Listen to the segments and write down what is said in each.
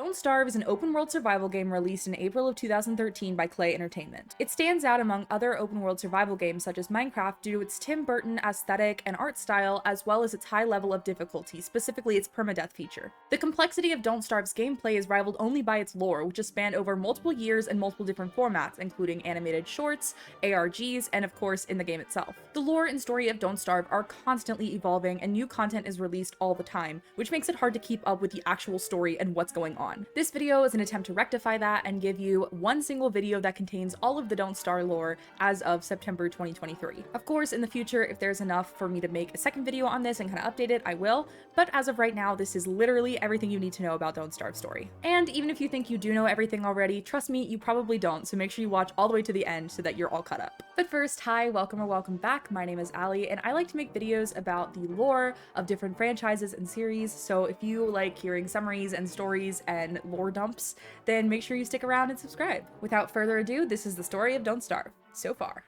Don't Starve is an open-world survival game released in April of 2013 by Klei Entertainment. It stands out among other open-world survival games such as Minecraft due to its Tim Burton aesthetic and art style, as well as its high level of difficulty, specifically its permadeath feature. The complexity of Don't Starve's gameplay is rivaled only by its lore, which has spanned over multiple years and multiple different formats, including animated shorts, ARGs, and of course in the game itself. The lore and story of Don't Starve are constantly evolving, and new content is released all the time, which makes it hard to keep up with the actual story and what's going on. This video is an attempt to rectify that and give you one single video that contains all of the Don't Starve lore as of September 2023. Of course, in the future, if there's enough for me to make a second video on this and kind of update it, I will, but as of right now, this is literally everything you need to know about Don't Starve's story. And even if you think you do know everything already, trust me, you probably don't, so make sure you watch all the way to the end so that you're all caught up. But first, hi, welcome or welcome back. My name is Ali, and I like to make videos about the lore of different franchises and series, so if you like hearing summaries and stories and lore dumps, then make sure you stick around and subscribe. Without further ado, this is the story of Don't Starve, so far.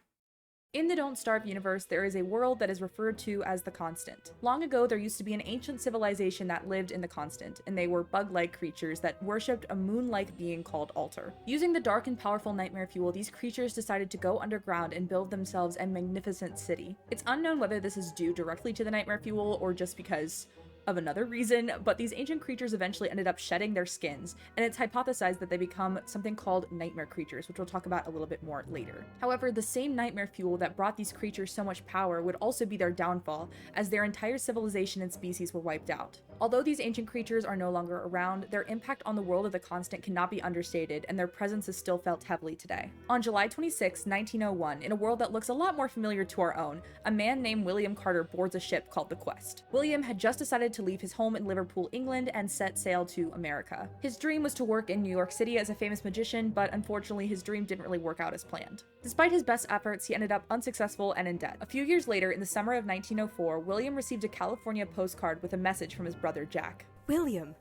In the Don't Starve universe, there is a world that is referred to as the Constant. Long ago, there used to be an ancient civilization that lived in the Constant, and they were bug-like creatures that worshipped a moon-like being called Altar. Using the dark and powerful nightmare fuel, these creatures decided to go underground and build themselves a magnificent city. It's unknown whether this is due directly to the nightmare fuel or just because of another reason, but these ancient creatures eventually ended up shedding their skins, and it's hypothesized that they become something called nightmare creatures, which we'll talk about a little bit more later. However, the same nightmare fuel that brought these creatures so much power would also be their downfall, as their entire civilization and species were wiped out. Although these ancient creatures are no longer around, their impact on the world of the Constant cannot be understated, and their presence is still felt heavily today. On July 26, 1901, in a world that looks a lot more familiar to our own, a man named William Carter boards a ship called the Quest. William had just decided to leave his home in Liverpool, England, and set sail to America. His dream was to work in New York City as a famous magician, but unfortunately his dream didn't really work out as planned. Despite his best efforts, he ended up unsuccessful and in debt. A few years later, in the summer of 1904, William received a California postcard with a message from his brother Jack. William,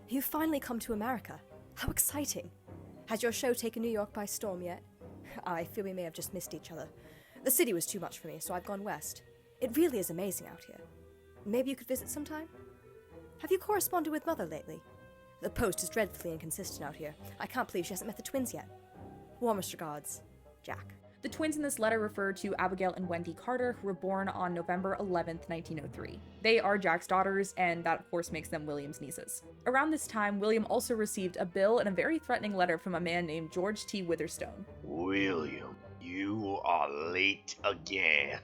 you've finally come to America. How exciting. Has your show taken New York by storm yet? I fear we may have just missed each other. The city was too much for me, so I've gone west. It really is amazing out here. Maybe you could visit sometime? Have you corresponded with Mother lately? The post is dreadfully inconsistent out here. I can't believe she hasn't met the twins yet. Warmest regards, Jack. The twins in this letter refer to Abigail and Wendy Carter, who were born on November 11th, 1903. They are Jack's daughters, and that of course makes them William's nieces. Around this time, William also received a bill and a very threatening letter from a man named George T. Witherstone. William, you are late again.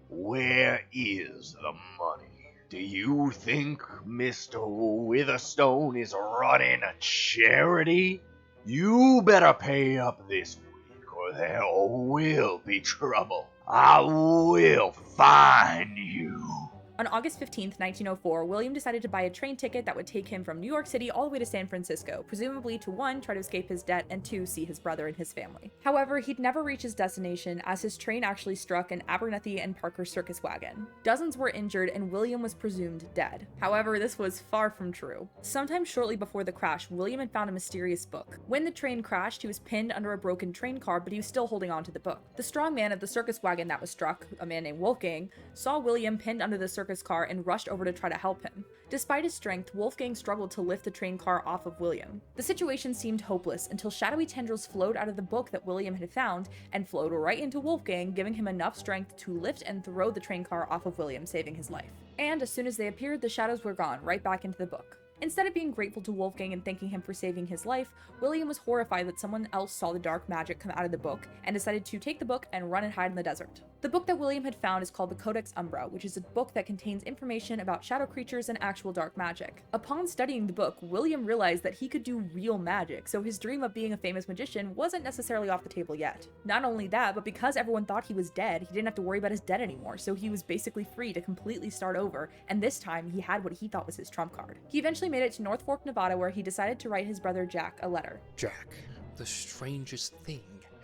Where is the money? Do you think Mr. Witherstone is running a charity? You better pay up this week or there will be trouble. I will find you. On August 15th, 1904, William decided to buy a train ticket that would take him from New York City all the way to San Francisco, presumably to 1, try to escape his debt, and 2, see his brother and his family. However, he'd never reach his destination, as his train actually struck an Abernethy and Parker circus wagon. Dozens were injured, and William was presumed dead. However, this was far from true. Sometime shortly before the crash, William had found a mysterious book. When the train crashed, he was pinned under a broken train car, but he was still holding on to the book. The strong man of the circus wagon that was struck, a man named Wolfgang, saw William pinned under the circus car and rushed over to try to help him. Despite his strength, Wolfgang struggled to lift the train car off of William. The situation seemed hopeless until shadowy tendrils flowed out of the book that William had found and flowed right into Wolfgang, giving him enough strength to lift and throw the train car off of William, saving his life. And as soon as they appeared, the shadows were gone, right back into the book. Instead of being grateful to Wolfgang and thanking him for saving his life, William was horrified that someone else saw the dark magic come out of the book and decided to take the book and run and hide in the desert. The book that William had found is called the Codex Umbra, which is a book that contains information about shadow creatures and actual dark magic. Upon studying the book, William realized that he could do real magic, so his dream of being a famous magician wasn't necessarily off the table yet. Not only that, but because everyone thought he was dead, he didn't have to worry about his debt anymore, so he was basically free to completely start over, and this time he had what he thought was his trump card. He eventually made it to North Fork, Nevada, where he decided to write his brother Jack a letter. Jack, the strangest thing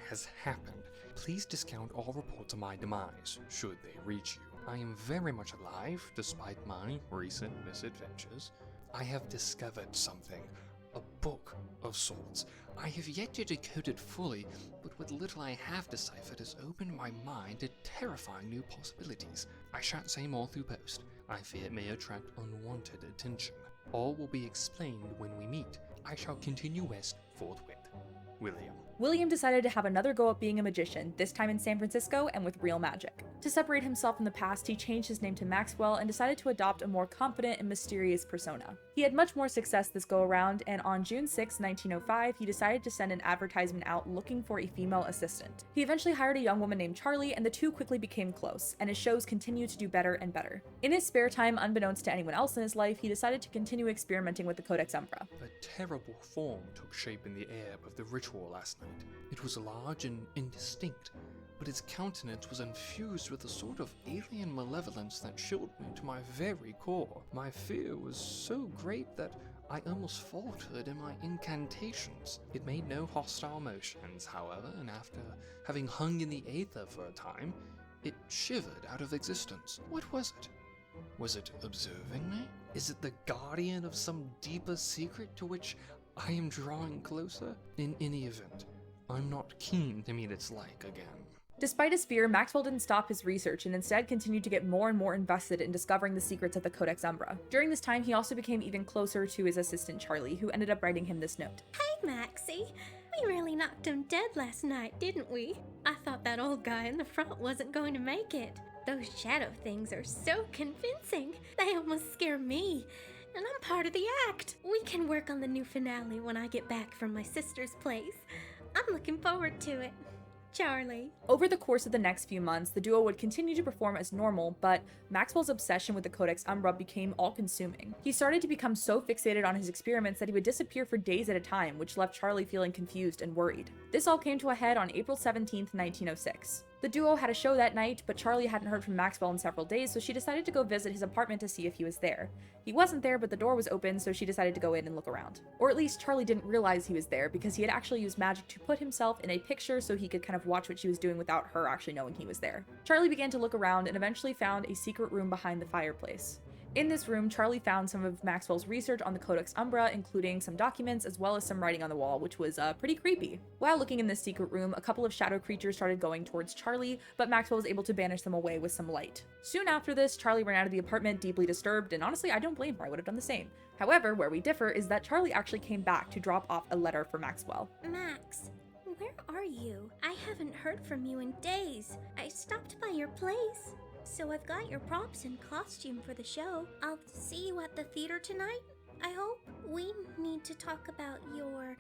has happened. Please discount all reports of my demise, should they reach you. I am very much alive, despite my recent misadventures. I have discovered something. A book of sorts. I have yet to decode it fully, but what little I have deciphered has opened my mind to terrifying new possibilities. I shan't say more through post. I fear it may attract unwanted attention. All will be explained when we meet. I shall continue west forthwith. William. William decided to have another go at being a magician, this time in San Francisco and with real magic. To separate himself from the past, he changed his name to Maxwell and decided to adopt a more confident and mysterious persona. He had much more success this go around, and on June 6, 1905, he decided to send an advertisement out looking for a female assistant. He eventually hired a young woman named Charlie, and the two quickly became close, and his shows continued to do better and better. In his spare time, unbeknownst to anyone else in his life, he decided to continue experimenting with the Codex Umbra. A terrible form took shape in the air of the ritual last night. It was large and indistinct, but its countenance was infused with a sort of alien malevolence that chilled me to my very core. My fear was so great that I almost faltered in my incantations. It made no hostile motions, however, and after having hung in the aether for a time, it shivered out of existence. What was it? Was it observing me? Is it the guardian of some deeper secret to which I am drawing closer? In any event, I'm not keen to meet its like again. Despite his fear, Maxwell didn't stop his research and instead continued to get more and more invested in discovering the secrets of the Codex Umbra. During this time, he also became even closer to his assistant Charlie, who ended up writing him this note. Hey, Maxie. We really knocked him dead last night, didn't we? I thought that old guy in the front wasn't going to make it. Those shadow things are so convincing. They almost scare me. And I'm part of the act. We can work on the new finale when I get back from my sister's place. I'm looking forward to it. Charlie. Over the course of the next few months, the duo would continue to perform as normal, but Maxwell's obsession with the Codex Umbra became all-consuming. He started to become so fixated on his experiments that he would disappear for days at a time, which left Charlie feeling confused and worried. This all came to a head on April 17, 1906. The duo had a show that night, but Charlie hadn't heard from Maxwell in several days, so she decided to go visit his apartment to see if he was there. He wasn't there, but the door was open, so she decided to go in and look around. Or at least Charlie didn't realize he was there, because he had actually used magic to put himself in a picture so he could kind of watch what she was doing without her actually knowing he was there. Charlie began to look around and eventually found a secret room behind the fireplace. In this room, Charlie found some of Maxwell's research on the Codex Umbra, including some documents as well as some writing on the wall, which was pretty creepy. While looking in this secret room, a couple of shadow creatures started going towards Charlie, but Maxwell was able to banish them away with some light. Soon after this, Charlie ran out of the apartment deeply disturbed, and honestly, I don't blame her, I would have done the same. However, where we differ is that Charlie actually came back to drop off a letter for Maxwell. Max, where are you? I haven't heard from you in days. I stopped by your place. So I've got your props and costume for the show. I'll see you at the theater tonight, I hope. We need to talk about your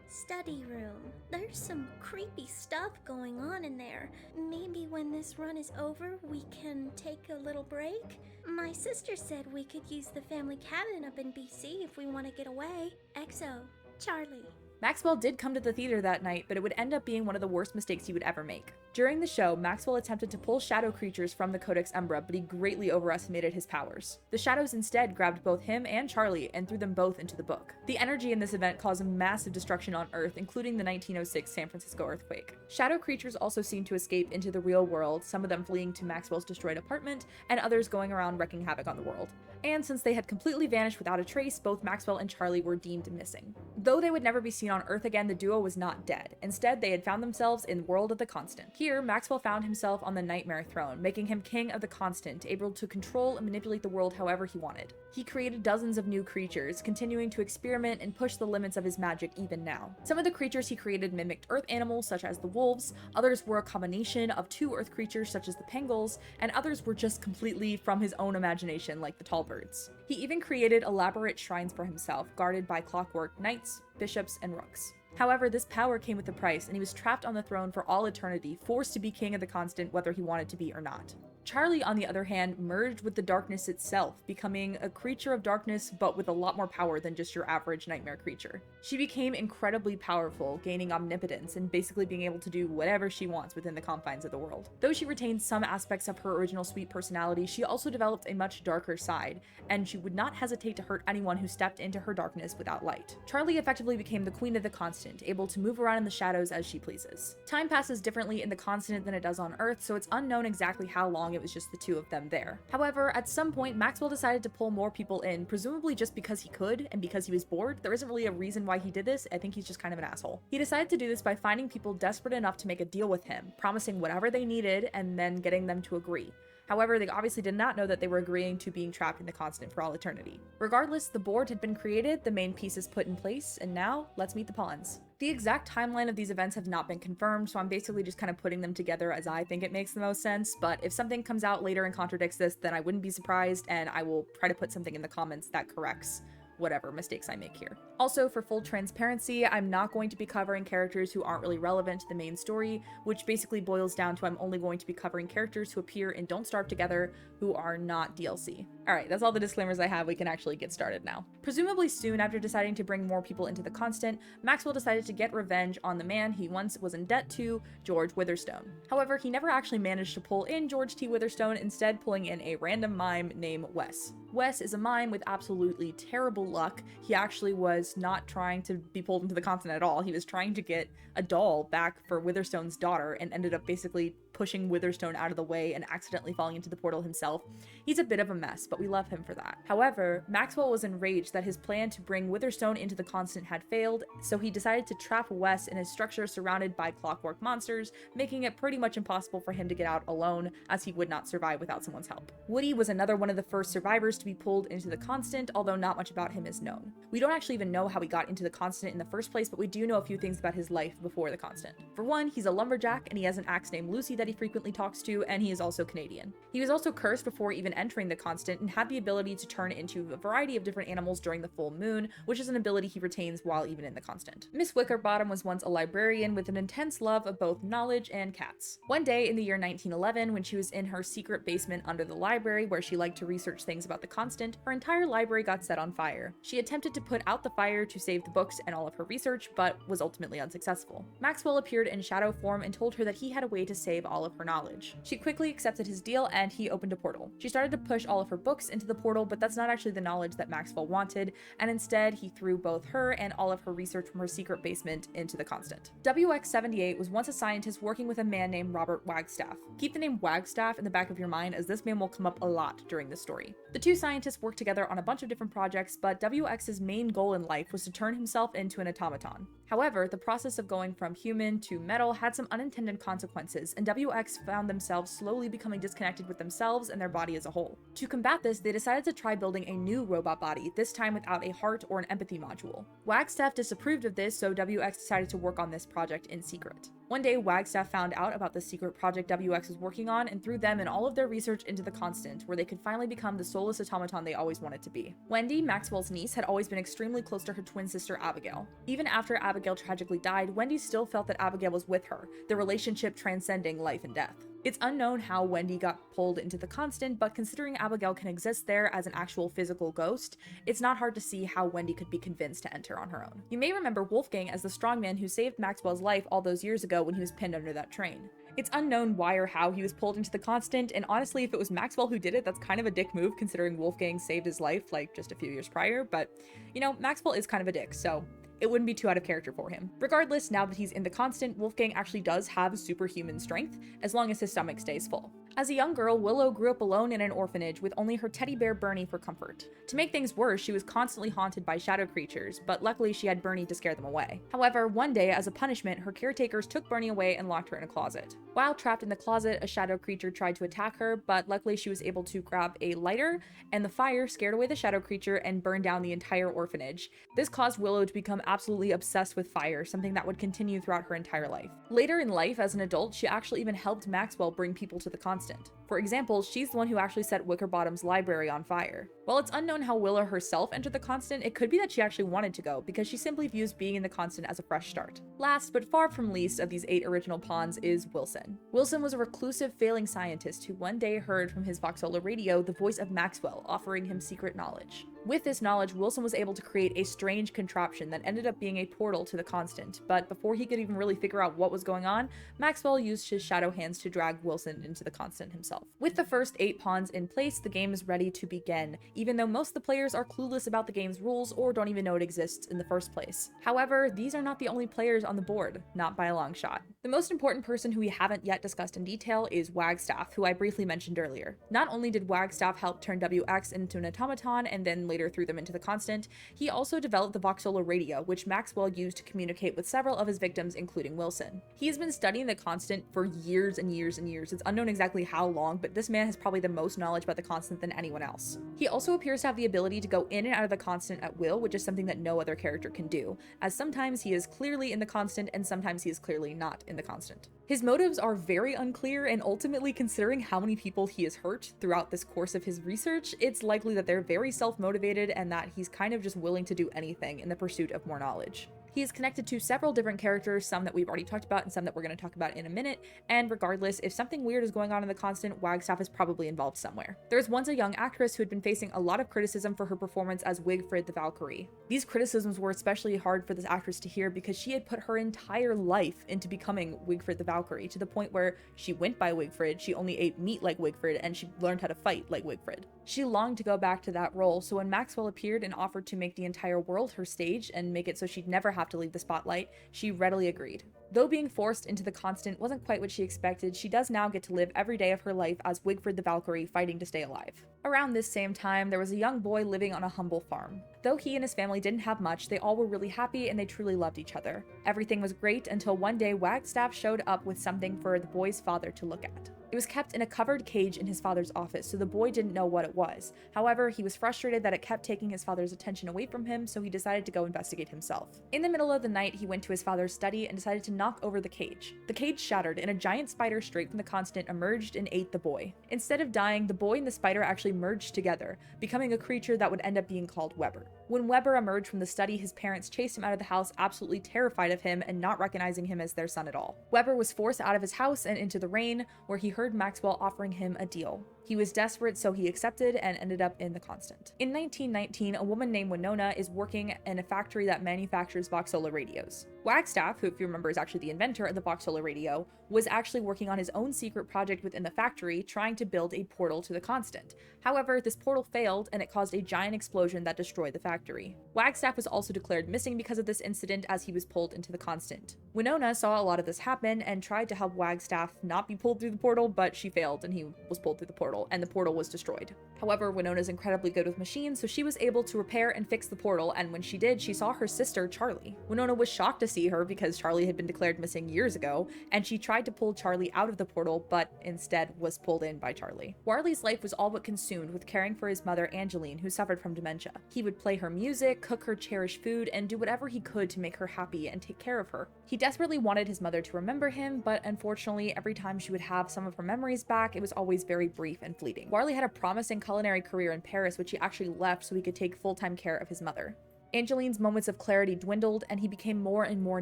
study room. There's some creepy stuff going on in there. Maybe when this run is over, we can take a little break? My sister said we could use the family cabin up in BC if we want to get away. XO, Charlie. Maxwell did come to the theater that night, but it would end up being one of the worst mistakes he would ever make. During the show, Maxwell attempted to pull shadow creatures from the Codex Umbra, but he greatly overestimated his powers. The shadows instead grabbed both him and Charlie and threw them both into the book. The energy in this event caused massive destruction on Earth, including the 1906 San Francisco earthquake. Shadow creatures also seemed to escape into the real world, some of them fleeing to Maxwell's destroyed apartment, and others going around wreaking havoc on the world. And since they had completely vanished without a trace, both Maxwell and Charlie were deemed missing. Though they would never be seen on Earth again, the duo was not dead. Instead, they had found themselves in the world of the Constant. Here, Maxwell found himself on the Nightmare Throne, making him king of the Constant, able to control and manipulate the world however he wanted. He created dozens of new creatures, continuing to experiment and push the limits of his magic even now. Some of the creatures he created mimicked Earth animals, such as the wolves, others were a combination of two Earth creatures, such as the pangolins, and others were just completely from his own imagination, like the tall birds. He even created elaborate shrines for himself, guarded by clockwork knights, bishops, and rooks. However, this power came with a price, and he was trapped on the throne for all eternity, forced to be king of the Constant whether he wanted to be or not. Charlie, on the other hand, merged with the darkness itself, becoming a creature of darkness but with a lot more power than just your average nightmare creature. She became incredibly powerful, gaining omnipotence and basically being able to do whatever she wants within the confines of the world. Though she retained some aspects of her original sweet personality, she also developed a much darker side, and she would not hesitate to hurt anyone who stepped into her darkness without light. Charlie effectively became the queen of the Constant, able to move around in the shadows as she pleases. Time passes differently in the Constant than it does on Earth, so it's unknown exactly how long it was just the two of them there. However, at some point, Maxwell decided to pull more people in, presumably just because he could and because he was bored. There isn't really a reason why he did this. I think he's just kind of an asshole. He decided to do this by finding people desperate enough to make a deal with him, promising whatever they needed and then getting them to agree. However, they obviously did not know that they were agreeing to being trapped in the constant for all eternity. Regardless, the board had been created, the main pieces put in place, and now let's meet the pawns. The exact timeline of these events have not been confirmed, so I'm basically just kind of putting them together as I think it makes the most sense, but if something comes out later and contradicts this, then I wouldn't be surprised, and I will try to put something in the comments that corrects whatever mistakes I make here. Also, for full transparency, I'm not going to be covering characters who aren't really relevant to the main story, which basically boils down to I'm only going to be covering characters who appear in Don't Starve Together who are not DLC. Alright, that's all the disclaimers I have. We can actually get started now. Presumably soon after deciding to bring more people into the Constant, Maxwell decided to get revenge on the man he once was in debt to, George Witherstone. However, he never actually managed to pull in George T. Witherstone, instead pulling in a random mime named Wes. Wes is a mime with absolutely terrible luck. He actually was not trying to be pulled into the Constant at all. He was trying to get a doll back for Witherstone's daughter and ended up basically pushing Witherstone out of the way and accidentally falling into the portal himself. He's a bit of a mess, but we love him for that. However, Maxwell was enraged that his plan to bring Witherstone into the Constant had failed, so he decided to trap Wes in his structure surrounded by clockwork monsters, making it pretty much impossible for him to get out alone, as he would not survive without someone's help. Woody was another one of the first survivors to be pulled into the Constant, although not much about him is known. We don't actually even know how he got into the Constant in the first place, but we do know a few things about his life before the Constant. For one, he's a lumberjack, and he has an axe named Lucy that he frequently talks to, and he is also Canadian. He was also cursed before even entering the Constant and had the ability to turn into a variety of different animals during the full moon, which is an ability he retains while even in the Constant. Miss Wickerbottom was once a librarian with an intense love of both knowledge and cats. One day in the year 1911, when she was in her secret basement under the library where she liked to research things about the Constant, her entire library got set on fire. She attempted to put out the fire to save the books and all of her research, but was ultimately unsuccessful. Maxwell appeared in shadow form and told her that he had a way to save all of her knowledge. She quickly accepted his deal and he opened a portal. She started to push all of her books into the portal, but that's not actually the knowledge that Maxwell wanted, and instead he threw both her and all of her research from her secret basement into the Constant. WX-78 was once a scientist working with a man named Robert Wagstaff. Keep the name Wagstaff in the back of your mind, as this man will come up a lot during the story. The two scientists worked together on a bunch of different projects, but WX's main goal in life was to turn himself into an automaton. However, the process of going from human to metal had some unintended consequences, and WX found themselves slowly becoming disconnected with themselves and their body as a whole. To combat this, they decided to try building a new robot body, this time without a heart or an empathy module. Wagstaff disapproved of this, so WX decided to work on this project in secret. One day, Wagstaff found out about the secret project WX was working on and threw them and all of their research into the Constant, where they could finally become the soulless automaton they always wanted to be. Wendy, Maxwell's niece, had always been extremely close to her twin sister Abigail. Even after Abigail tragically died, Wendy still felt that Abigail was with her, the relationship transcending life and death. It's unknown how Wendy got pulled into the Constant, but considering Abigail can exist there as an actual physical ghost, it's not hard to see how Wendy could be convinced to enter on her own. You may remember Wolfgang as the strongman who saved Maxwell's life all those years ago when he was pinned under that train. It's unknown why or how he was pulled into the Constant, and honestly, if it was Maxwell who did it, that's kind of a dick move considering Wolfgang saved his life like just a few years prior, but you know, Maxwell is kind of a dick, so it wouldn't be too out of character for him. Regardless, now that he's in the Constant, Wolfgang actually does have superhuman strength, as long as his stomach stays full. As a young girl, Willow grew up alone in an orphanage with only her teddy bear Bernie for comfort. To make things worse, she was constantly haunted by shadow creatures, but luckily she had Bernie to scare them away. However, one day, as a punishment, her caretakers took Bernie away and locked her in a closet. While trapped in the closet, a shadow creature tried to attack her, but luckily she was able to grab a lighter, and the fire scared away the shadow creature and burned down the entire orphanage. This caused Willow to become absolutely obsessed with fire, something that would continue throughout her entire life. Later in life, as an adult, she actually even helped Maxwell bring people to the Constant. For example, she's the one who actually set Wickerbottom's library on fire. While it's unknown how Willow herself entered the Constant, it could be that she actually wanted to go, because she simply views being in the Constant as a fresh start. Last, but far from least of these 8 original pawns is Wilson. Wilson was a reclusive, failing scientist who one day heard from his Voxola radio the voice of Maxwell offering him secret knowledge. With this knowledge, Wilson was able to create a strange contraption that ended up being a portal to the Constant, but before he could even really figure out what was going on, Maxwell used his shadow hands to drag Wilson into the Constant himself. With the first 8 pawns in place, the game is ready to begin, even though most of the players are clueless about the game's rules or don't even know it exists in the first place. However, these are not the only players on the board, not by a long shot. The most important person who we haven't yet discussed in detail is Wagstaff, who I briefly mentioned earlier. Not only did Wagstaff help turn WX into an automaton and then later threw them into the constant, he also developed the Voxola radio, which Maxwell used to communicate with several of his victims, including Wilson. He has been studying the constant for years and years and years. It's unknown exactly how long, but this man has probably the most knowledge about the constant than anyone else. He also appears to have the ability to go in and out of the constant at will, which is something that no other character can do, as sometimes he is clearly in the constant and sometimes he is clearly not in the constant. His motives are very unclear, and ultimately, considering how many people he has hurt throughout this course of his research, it's likely that they're very self-motivated and that he's kind of just willing to do anything in the pursuit of more knowledge. He is connected to several different characters, some that we've already talked about and some that we're going to talk about in a minute, and regardless, if something weird is going on in the constant, Wagstaff is probably involved somewhere. There was once a young actress who had been facing a lot of criticism for her performance as Wigfrid the Valkyrie. These criticisms were especially hard for this actress to hear because she had put her entire life into becoming Wigfrid the Valkyrie, to the point where she went by Wigfrid, she only ate meat like Wigfrid, and she learned how to fight like Wigfrid. She longed to go back to that role, so when Maxwell appeared and offered to make the entire world her stage and make it so she'd never have to leave the spotlight, she readily agreed. Though being forced into the constant wasn't quite what she expected, she does now get to live every day of her life as Wigfrid the Valkyrie, fighting to stay alive. Around this same time, there was a young boy living on a humble farm. Though he and his family didn't have much, they all were really happy and they truly loved each other. Everything was great until one day Wagstaff showed up with something for the boy's father to look at. It was kept in a covered cage in his father's office, so the boy didn't know what it was. However, he was frustrated that it kept taking his father's attention away from him, so he decided to go investigate himself. In the middle of the night, he went to his father's study and decided to knock over the cage. The cage shattered, and a giant spider straight from the constant emerged and ate the boy. Instead of dying, the boy and the spider actually merged together, becoming a creature that would end up being called Weber. When Weber emerged from the study, his parents chased him out of the house, absolutely terrified of him and not recognizing him as their son at all. Weber was forced out of his house and into the rain, where he heard Maxwell offering him a deal. He was desperate, so he accepted and ended up in the constant. In 1919, a woman named Winona is working in a factory that manufactures Voxola radios. Wagstaff, who if you remember is actually the inventor of the Voxola radio, was actually working on his own secret project within the factory, trying to build a portal to the constant. However, this portal failed and it caused a giant explosion that destroyed the factory. Wagstaff was also declared missing because of this incident as he was pulled into the constant. Winona saw a lot of this happen and tried to help Wagstaff not be pulled through the portal, but she failed and he was pulled through the portal, and the portal was destroyed. However, Winona's incredibly good with machines, so she was able to repair and fix the portal, and when she did, she saw her sister, Charlie. Winona was shocked to see her because Charlie had been declared missing years ago, and she tried to pull Charlie out of the portal, but instead was pulled in by Charlie. Warley's life was all but consumed with caring for his mother, Angeline, who suffered from dementia. He would play her music, cook her cherished food, and do whatever he could to make her happy and take care of her. He desperately wanted his mother to remember him, but unfortunately, every time she would have some of her memories back, it was always very brief and fleeting. Warley had a promising culinary career in Paris, which he actually left so he could take full-time care of his mother. Angeline's moments of clarity dwindled, and he became more and more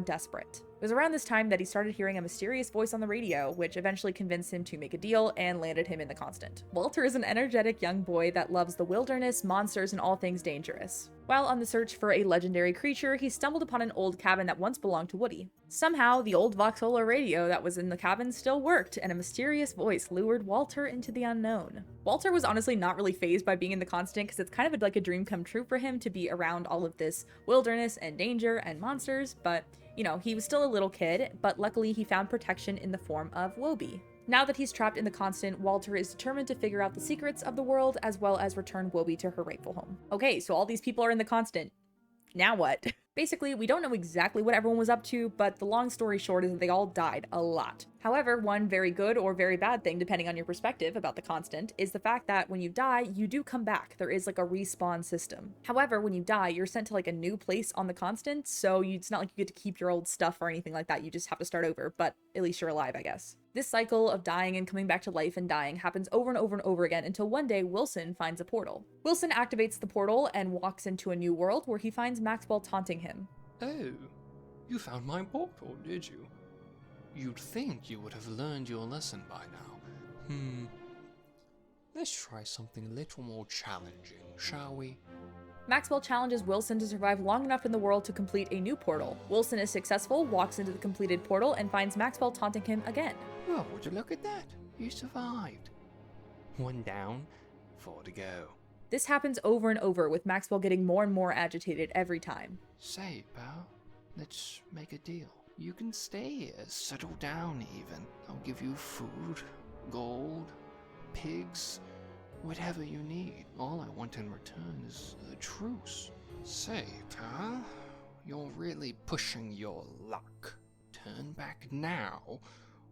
desperate. It was around this time that he started hearing a mysterious voice on the radio, which eventually convinced him to make a deal and landed him in the constant. Walter is an energetic young boy that loves the wilderness, monsters, and all things dangerous. While on the search for a legendary creature, he stumbled upon an old cabin that once belonged to Woody. Somehow, the old Voxola radio that was in the cabin still worked, and a mysterious voice lured Walter into the unknown. Walter was honestly not really fazed by being in the constant because it's kind of like a dream come true for him to be around all of this wilderness and danger and monsters, but you know, he was still a little kid, but luckily he found protection in the form of Wobie. Now that he's trapped in the constant, Walter is determined to figure out the secrets of the world as well as return Wobie to her rightful home. Okay, so all these people are in the constant. Now what? Basically, we don't know exactly what everyone was up to, but the long story short is that they all died a lot. However, one very good or very bad thing, depending on your perspective about the constant, is the fact that when you die, you do come back. There is like a respawn system. However, when you die, you're sent to like a new place on the constant, so it's not like you get to keep your old stuff or anything like that. You just have to start over, but at least you're alive, I guess. This cycle of dying and coming back to life and dying happens over and over and over again until one day Wilson finds a portal. Wilson activates the portal and walks into a new world where he finds Maxwell taunting him. Oh, you found my portal, did you? You'd think you would have learned your lesson by now. Let's try something a little more challenging, shall we? Maxwell challenges Wilson to survive long enough in the world to complete a new portal. Wilson is successful, walks into the completed portal, and finds Maxwell taunting him again. Oh, would you look at that? You survived. 1 down, 4 to go. This happens over and over, with Maxwell getting more and more agitated every time. Say, pal, let's make a deal. You can stay here, settle down even. I'll give you food, gold, pigs, Whatever you need. All I want in return is a truce. Say, pal, you're really pushing your luck. Turn back now,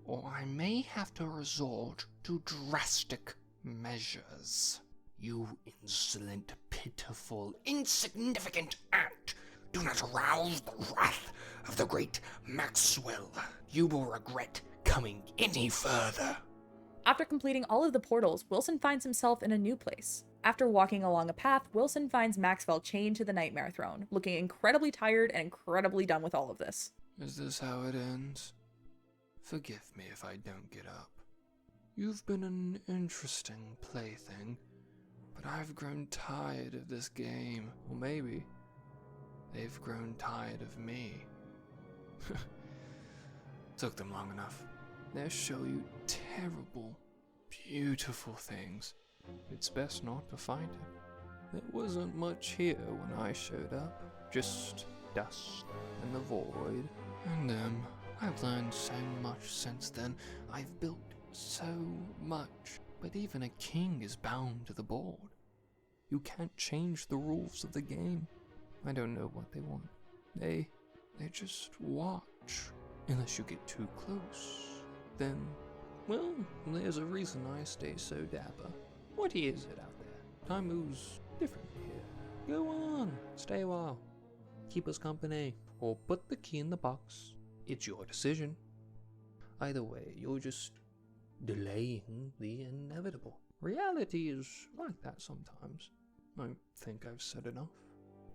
or I may have to resort to drastic measures. You insolent, pitiful, insignificant ant! Do not arouse the wrath of the great Maxwell. You will regret coming any further. After completing all of the portals, Wilson finds himself in a new place. After walking along a path, Wilson finds Maxwell chained to the Nightmare Throne, looking incredibly tired and incredibly done with all of this. Is this how it ends? Forgive me if I don't get up. You've been an interesting plaything, but I've grown tired of this game. Or maybe they've grown tired of me. Took them long enough. They'll show you terrible, beautiful things. It's best not to find it. There wasn't much here when I showed up. Just dust and the void. And I've learned so much since then. I've built so much. But even a king is bound to the board. You can't change the rules of the game. I don't know what they want. They just watch. Unless you get too close. Then, well, there's a reason I stay so dapper. What is it out there? Time moves differently here. Go on, stay a while. Keep us company, or put the key in the box. It's your decision. Either way, you're just delaying the inevitable. Reality is like that sometimes. I think I've said enough.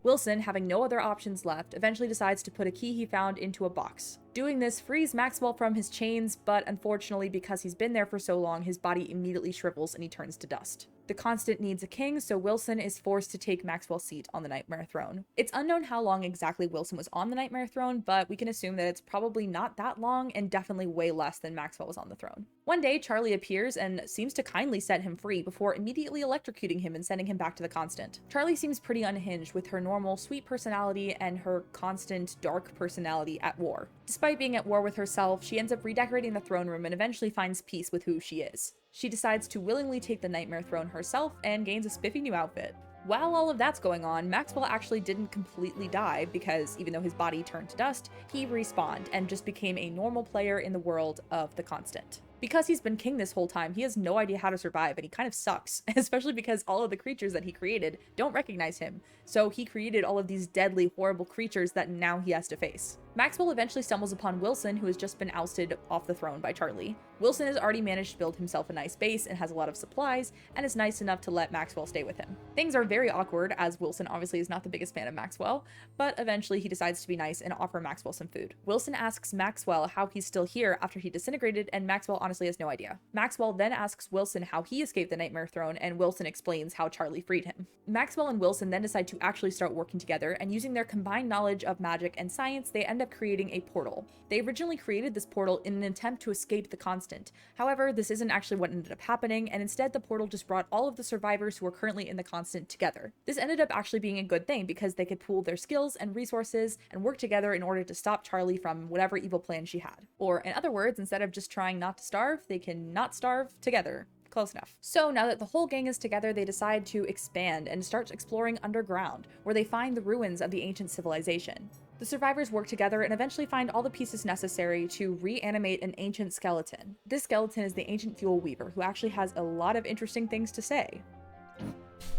Wilson, having no other options left, eventually decides to put a key he found into a box. Doing this frees Maxwell from his chains, but unfortunately, because he's been there for so long, his body immediately shrivels and he turns to dust. The Constant needs a king, so Wilson is forced to take Maxwell's seat on the Nightmare Throne. It's unknown how long exactly Wilson was on the Nightmare Throne, but we can assume that it's probably not that long and definitely way less than Maxwell was on the throne. One day, Charlie appears and seems to kindly set him free before immediately electrocuting him and sending him back to the Constant. Charlie seems pretty unhinged with her normal sweet personality and her constant dark personality at war. Despite being at war with herself, she ends up redecorating the throne room and eventually finds peace with who she is. She decides to willingly take the Nightmare Throne herself and gains a spiffy new outfit. While all of that's going on, Maxwell actually didn't completely die because even though his body turned to dust, he respawned and just became a normal player in the world of the Constant. Because he's been king this whole time, he has no idea how to survive and he kind of sucks, especially because all of the creatures that he created don't recognize him. So he created all of these deadly, horrible creatures that now he has to face. Maxwell eventually stumbles upon Wilson, who has just been ousted off the throne by Charlie. Wilson has already managed to build himself a nice base and has a lot of supplies, and is nice enough to let Maxwell stay with him. Things are very awkward, as Wilson obviously is not the biggest fan of Maxwell, but eventually he decides to be nice and offer Maxwell some food. Wilson asks Maxwell how he's still here after he disintegrated, and Maxwell honestly has no idea. Maxwell then asks Wilson how he escaped the Nightmare Throne, and Wilson explains how Charlie freed him. Maxwell and Wilson then decide to actually start working together, and using their combined knowledge of magic and science, they end up creating a portal. They originally created this portal in an attempt to escape the Constant. However, this isn't actually what ended up happening, and instead the portal just brought all of the survivors who are currently in the Constant together. This ended up actually being a good thing because they could pool their skills and resources and work together in order to stop Charlie from whatever evil plan she had. Or in other words, instead of just trying not to starve, they can not starve together. Close enough. So now that the whole gang is together, they decide to expand and start exploring underground, where they find the ruins of the ancient civilization. The survivors work together and eventually find all the pieces necessary to reanimate an ancient skeleton. This skeleton is the ancient Fuelweaver, who actually has a lot of interesting things to say.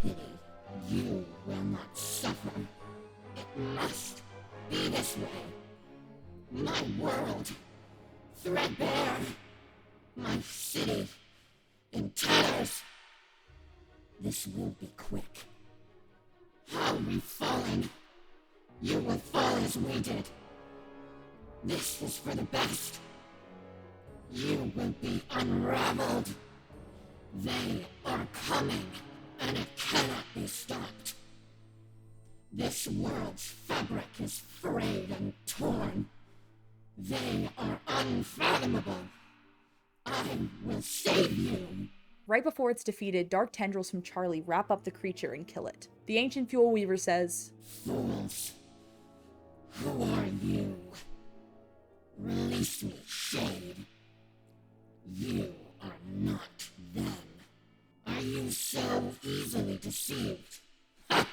Pity you will not suffer. It must be this way. My world, threadbare. My city, in tatters. This will be quick. How we fallen. You will fall as we did. This is for the best. You will be unraveled. They are coming, and it cannot be stopped. This world's fabric is frayed and torn. They are unfathomable. I will save you. Right before it's defeated, dark tendrils from Charlie wrap up the creature and kill it. The ancient Fuelweaver says, Fools. Who are you? Release me, Shade. You are not them. Are you so received. Ha!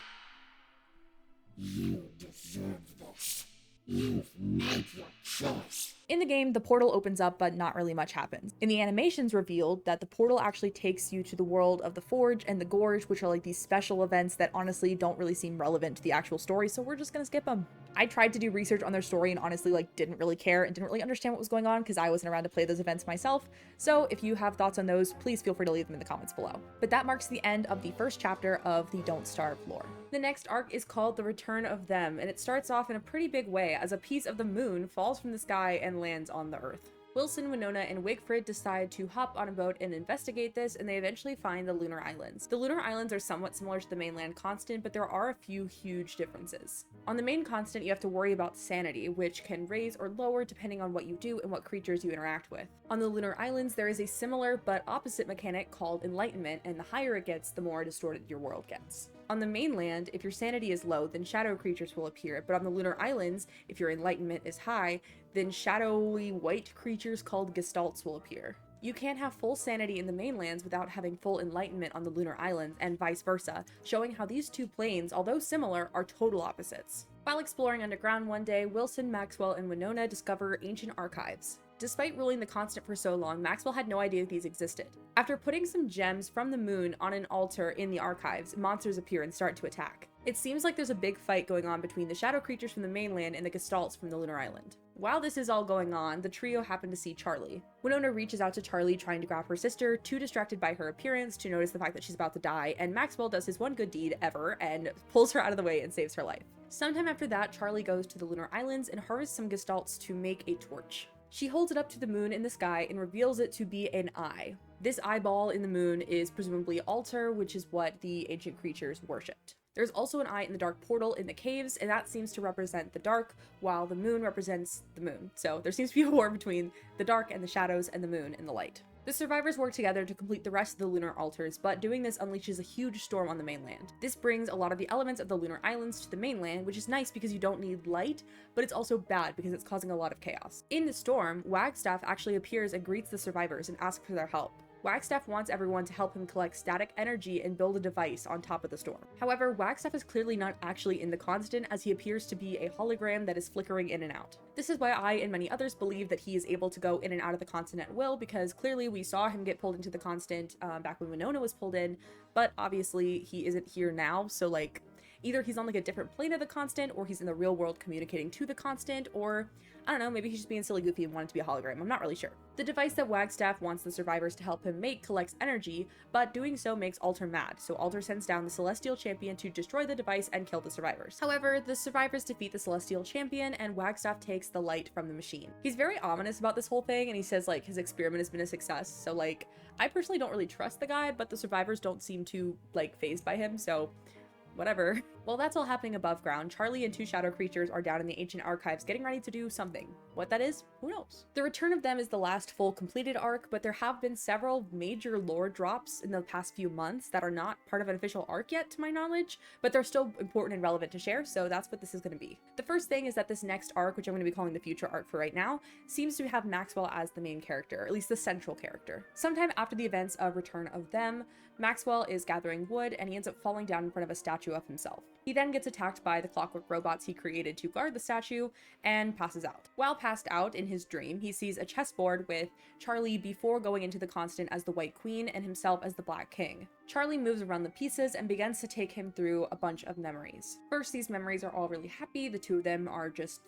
You deserve this. You've made your choice. In the game, the portal opens up, but not really much happens. In the animations revealed that the portal actually takes you to the world of the Forge and the Gorge, which are like these special events that honestly don't really seem relevant to the actual story, so we're just gonna skip them. I tried to do research on their story and honestly didn't really care and didn't really understand what was going on because I wasn't around to play those events myself. So if you have thoughts on those, please feel free to leave them in the comments below. But that marks the end of the first chapter of the Don't Starve lore. The next arc is called The Return of Them, and it starts off in a pretty big way as a piece of the moon falls from the sky and lands on the earth. Wilson, Winona, and Wigfrid decide to hop on a boat and investigate this, and they eventually find the Lunar Islands. The Lunar Islands are somewhat similar to the mainland constant, but there are a few huge differences. On the main constant, you have to worry about sanity, which can raise or lower depending on what you do and what creatures you interact with. On the Lunar Islands, there is a similar but opposite mechanic called enlightenment, and the higher it gets, the more distorted your world gets. On the mainland, if your sanity is low, then shadow creatures will appear, but on the Lunar Islands, if your enlightenment is high, then shadowy white creatures called gestalts will appear. You can't have full sanity in the mainlands without having full enlightenment on the Lunar Islands, and vice versa, showing how these two planes, although similar, are total opposites. While exploring underground one day, Wilson, Maxwell, and Winona discover ancient archives. Despite ruling the constant for so long, Maxwell had no idea these existed. After putting some gems from the moon on an altar in the archives, monsters appear and start to attack. It seems like there's a big fight going on between the shadow creatures from the mainland and the gestalts from the Lunar Island. While this is all going on, the trio happen to see Charlie. Winona reaches out to Charlie trying to grab her sister, too distracted by her appearance to notice the fact that she's about to die, and Maxwell does his one good deed ever and pulls her out of the way and saves her life. Sometime after that, Charlie goes to the Lunar Islands and harvests some gestalts to make a torch. She holds it up to the moon in the sky and reveals it to be an eye. This eyeball in the moon is presumably Altar, which is what the ancient creatures worshipped. There's also an eye in the dark portal in the caves, and that seems to represent the dark, while the moon represents the moon. So there seems to be a war between the dark and the shadows and the moon and the light. The survivors work together to complete the rest of the lunar altars, but doing this unleashes a huge storm on the mainland. This brings a lot of the elements of the Lunar Islands to the mainland, which is nice because you don't need light, but it's also bad because it's causing a lot of chaos. In the storm, Wagstaff actually appears and greets the survivors and asks for their help. Wagstaff wants everyone to help him collect static energy and build a device on top of the storm. However, Wagstaff is clearly not actually in the constant, as he appears to be a hologram that is flickering in and out. This is why I and many others believe that he is able to go in and out of the constant at will, because clearly we saw him get pulled into the constant back when Winona was pulled in, but obviously he isn't here now, so either he's on a different plane of the constant, or he's in the real world communicating to the constant, or I don't know, maybe he's just being silly goofy and wanted to be a hologram. I'm not really sure. The device that Wagstaff wants the survivors to help him make collects energy, but doing so makes Altar mad, so Altar sends down the Celestial Champion to destroy the device and kill the survivors. However, the survivors defeat the Celestial Champion, and Wagstaff takes the light from the machine. He's very ominous about this whole thing, and he says his experiment has been a success, so I personally don't really trust the guy, but the survivors don't seem too fazed by him, so whatever. While that's all happening above ground, Charlie and two shadow creatures are down in the ancient archives getting ready to do something. What that is, who knows? The Return of Them is the last full completed arc, but there have been several major lore drops in the past few months that are not part of an official arc yet, to my knowledge, but they're still important and relevant to share, so that's what this is going to be. The first thing is that this next arc, which I'm going to be calling the future arc for right now, seems to have Maxwell as the main character, or at least the central character. Sometime after the events of Return of Them, Maxwell is gathering wood, and he ends up falling down in front of a statue of himself. He then gets attacked by the clockwork robots he created to guard the statue and passes out. While passed out in his dream, he sees a chessboard with Charlie before going into the constant as the White Queen and himself as the Black King. Charlie moves around the pieces and begins to take him through a bunch of memories. First, these memories are all really happy. The two of them are just,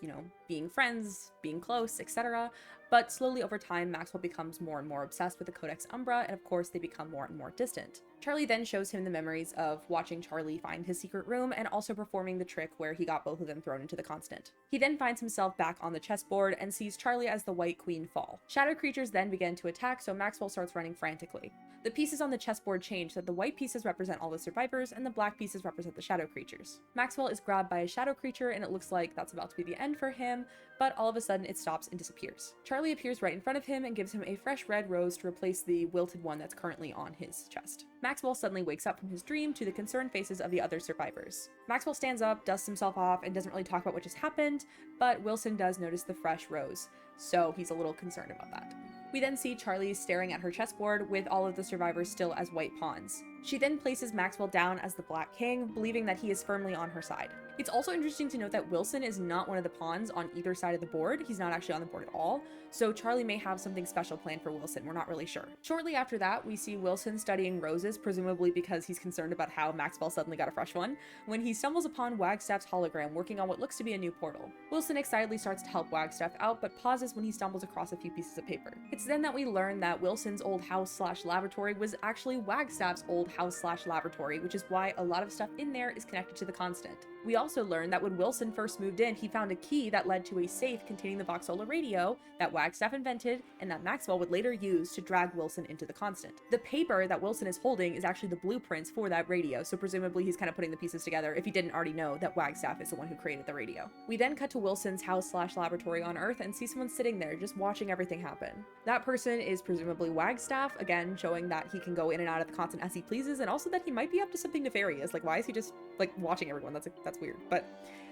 being friends, being close, etc. But slowly over time, Maxwell becomes more and more obsessed with the Codex Umbra, and of course they become more and more distant. Charlie then shows him the memories of watching Charlie find his secret room and also performing the trick where he got both of them thrown into the constant. He then finds himself back on the chessboard and sees Charlie as the White Queen fall. Shadow creatures then begin to attack, so Maxwell starts running frantically. The pieces on the chessboard change so that the white pieces represent all the survivors and the black pieces represent the shadow creatures. Maxwell is grabbed by a shadow creature and it looks like that's about to be the end for him, but all of a sudden it stops and disappears. Charlie appears right in front of him and gives him a fresh red rose to replace the wilted one that's currently on his chest. Maxwell suddenly wakes up from his dream to the concerned faces of the other survivors. Maxwell stands up, dusts himself off, and doesn't really talk about what just happened, but Wilson does notice the fresh rose, so he's a little concerned about that. We then see Charlie staring at her chessboard with all of the survivors still as white pawns. She then places Maxwell down as the Black King, believing that he is firmly on her side. It's also interesting to note that Wilson is not one of the pawns on either side of the board. He's not actually on the board at all, so Charlie may have something special planned for Wilson. We're not really sure. Shortly after that, we see Wilson studying roses, presumably because he's concerned about how Maxwell suddenly got a fresh one, when he stumbles upon Wagstaff's hologram working on what looks to be a new portal. Wilson excitedly starts to help Wagstaff out, but pauses when he stumbles across a few pieces of paper. It's then that we learn that Wilson's old house/laboratory was actually Wagstaff's old house/laboratory, which is why a lot of stuff in there is connected to the constant. We also learn that when Wilson first moved in, he found a key that led to a safe containing the Voxola radio that Wagstaff invented and that Maxwell would later use to drag Wilson into the constant. The paper that Wilson is holding is actually the blueprints for that radio, so presumably he's kind of putting the pieces together if he didn't already know that Wagstaff is the one who created the radio. We then cut to Wilson's house/laboratory on Earth and see someone sitting there just watching everything happen. That person is presumably Wagstaff, again showing that he can go in and out of the constant as he pleases, and also that he might be up to something nefarious. Like, why is he just like watching everyone? That's weird. But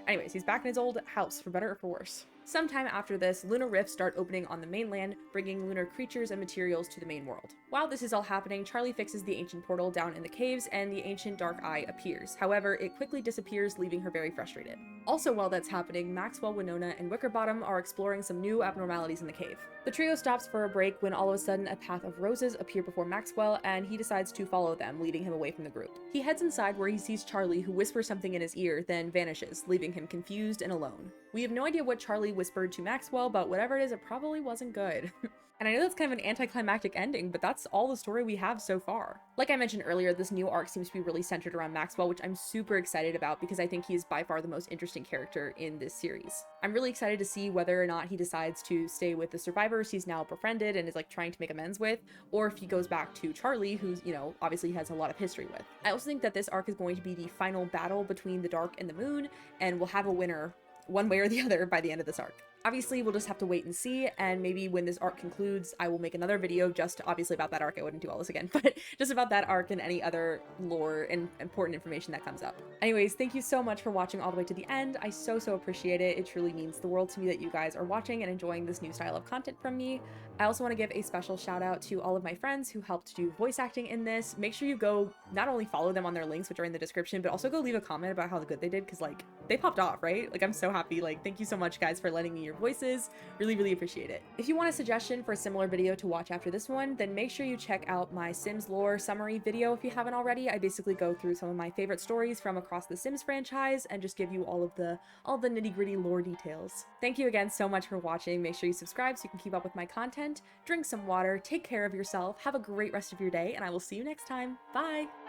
anyways, he's back in his old house, for better or for worse. Sometime after this, lunar rifts start opening on the mainland, bringing lunar creatures and materials to the main world. While this is all happening, Charlie fixes the ancient portal down in the caves and the ancient dark eye appears. However, it quickly disappears, leaving her very frustrated. Also while that's happening, Maxwell, Winona, and Wickerbottom are exploring some new abnormalities in the cave. The trio stops for a break when all of a sudden a path of roses appear before Maxwell, and he decides to follow them, leading him away from the group. He heads inside where he sees Charlie, who whispers something in his ear, then vanishes, leaving him confused and alone. We have no idea what Charlie whispered to Maxwell, but whatever it is, it probably wasn't good. And I know that's kind of an anticlimactic ending, but that's all the story we have so far. Like I mentioned earlier, this new arc seems to be really centered around Maxwell, which I'm super excited about because I think he is by far the most interesting character in this series. I'm really excited to see whether or not he decides to stay with the survivors he's now befriended and is like trying to make amends with, or if he goes back to Charlie, who's, you know, obviously has a lot of history with. I also think that this arc is going to be the final battle between the Dark and the Moon, and we'll have a winner one way or the other by the end of this arc. Obviously, we'll just have to wait and see, and maybe when this arc concludes, I will make another video just obviously about that arc. I wouldn't do all this again, but just about that arc and any other lore and important information that comes up. Anyways, thank you so much for watching all the way to the end. I so appreciate it. It truly means the world to me that you guys are watching and enjoying this new style of content from me. I also want to give a special shout out to all of my friends who helped do voice acting in this. Make sure you go not only follow them on their links, which are in the description, but also go leave a comment about how good they did, because like they popped off, right? Like I'm so happy. Like thank you so much guys for lending me your voices. Really appreciate it. If you want a suggestion for a similar video to watch after this one, then make sure you check out my Sims lore summary video if you haven't already. I basically go through some of my favorite stories from across the Sims franchise and just give you all the nitty-gritty lore details. Thank you again so much for watching. Make sure you subscribe so you can keep up with my content. Drink some water, take care of yourself, have a great rest of your day, and I will see you next time. Bye!